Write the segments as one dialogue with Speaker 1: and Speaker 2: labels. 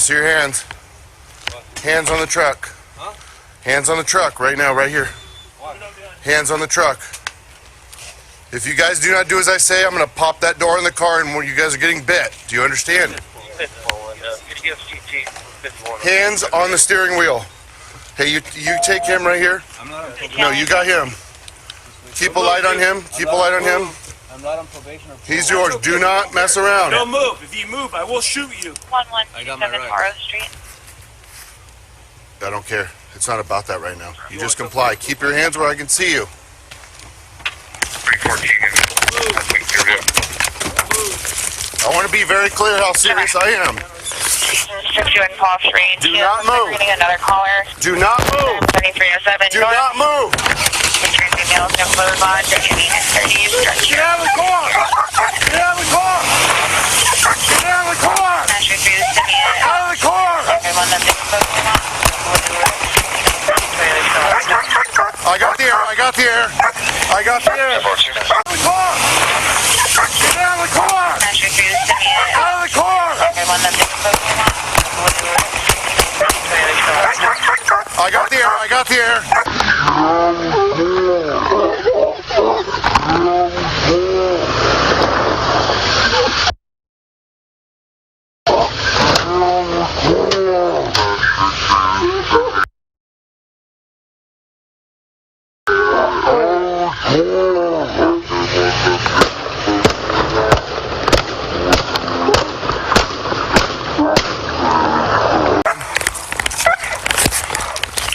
Speaker 1: see your hands. Hands on the truck.
Speaker 2: Huh?
Speaker 1: Hands on the truck right now, right here.
Speaker 2: What?
Speaker 1: Hands on the truck. If you guys do not do as I say, I'm going to pop that door in the car and you guys are getting bit. Do you understand? Hands on the steering wheel. Hey, you take him right here.
Speaker 2: I'm not on probation.
Speaker 1: No, you got him. Keep a light on him. Keep a light on him.
Speaker 2: I'm not on probation or
Speaker 1: He's yours. Do not mess around.
Speaker 3: Don't move. If you move, I will shoot you.
Speaker 4: 1127 Morrow Street.
Speaker 1: I don't care. It's not about that right now. You just comply. Keep your hands where I can see you. I want to be very clear how serious I am.
Speaker 4: Took you in Paul Street.
Speaker 1: Do not move.
Speaker 4: Reading another caller.
Speaker 1: Do not move.
Speaker 4: 7307.
Speaker 1: Do not move.
Speaker 4: Females, no clothes on.
Speaker 1: Get out of the car. Get out of the car. Get out of the car. Out of the car. I got the air. I got the air. I got the air. Out of the car. Get out of the car. Out of the car. I got the air. I got the air.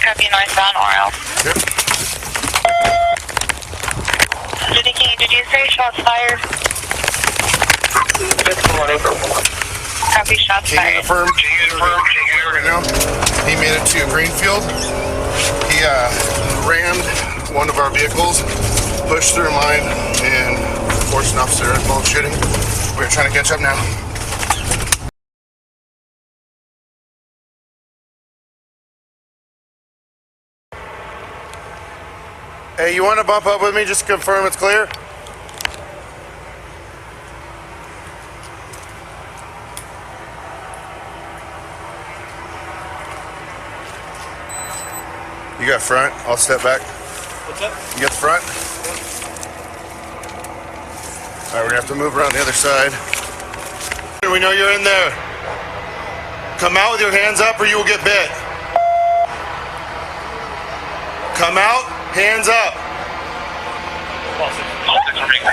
Speaker 4: Copy northbound oral.
Speaker 1: Yep.
Speaker 4: Did you say shots fired? Copy shots
Speaker 1: Can you
Speaker 4: fired.
Speaker 1: confirm? Right now, he made it to Greenfield. He rammed one of our vehicles, pushed through mine, and forced an officer involved shooting. We're trying to catch up now. Hey, you want to bump up with me just to confirm it's clear? You got front, I'll step back.
Speaker 3: What's up?
Speaker 1: You got the front? Alright, we're gonna have to move around the other side. We know you're in there. Come out with your hands up or you will get bit. Come out, hands up.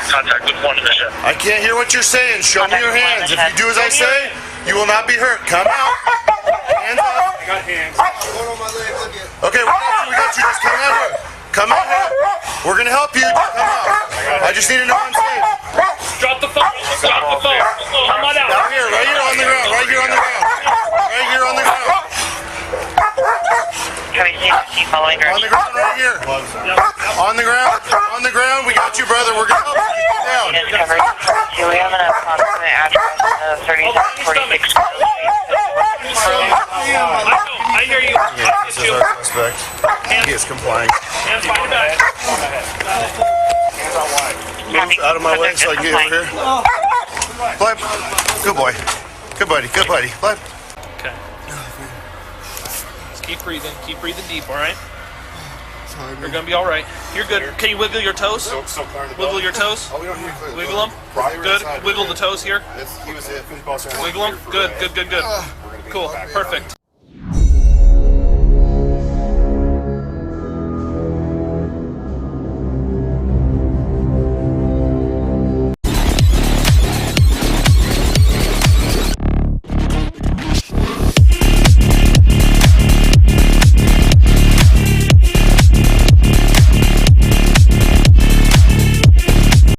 Speaker 5: Contact with one division.
Speaker 1: I can't hear what you're saying. Show me your hands. If you do as I say, you will not be hurt. Come out. Hands up.
Speaker 3: I got hands.
Speaker 1: Okay, we got you. Just come out here. Come out here. We're gonna help you. Just come out. I just need to know I'm safe.
Speaker 3: Drop the phone. Drop the phone. Come on out.
Speaker 1: Down here, right here on the ground. Right here on the ground. Right here on the ground.
Speaker 4: Copy CC following
Speaker 1: On the ground, right here. On the ground. On the ground. We got you, brother. We're gonna help you. Get down.
Speaker 4: is covered. So we have an approximate address of 3646.
Speaker 3: I hear you.
Speaker 1: This is our suspect. He is complying.
Speaker 3: Hands behind your back.
Speaker 1: Move out of my way so I can get over here. Blab. Good boy. Good buddy. Good buddy. Blab.
Speaker 3: Okay. Just keep breathing. Keep breathing deep, all right? You're going to be all right. You're good. Can you wiggle your toes? Wiggle your toes.
Speaker 1: Oh, we don't hear clearly.
Speaker 3: Wiggle them. Good. Wiggle the toes here.
Speaker 1: He was it.
Speaker 3: Wiggle them. Good, good, good, good. Cool. Perfect.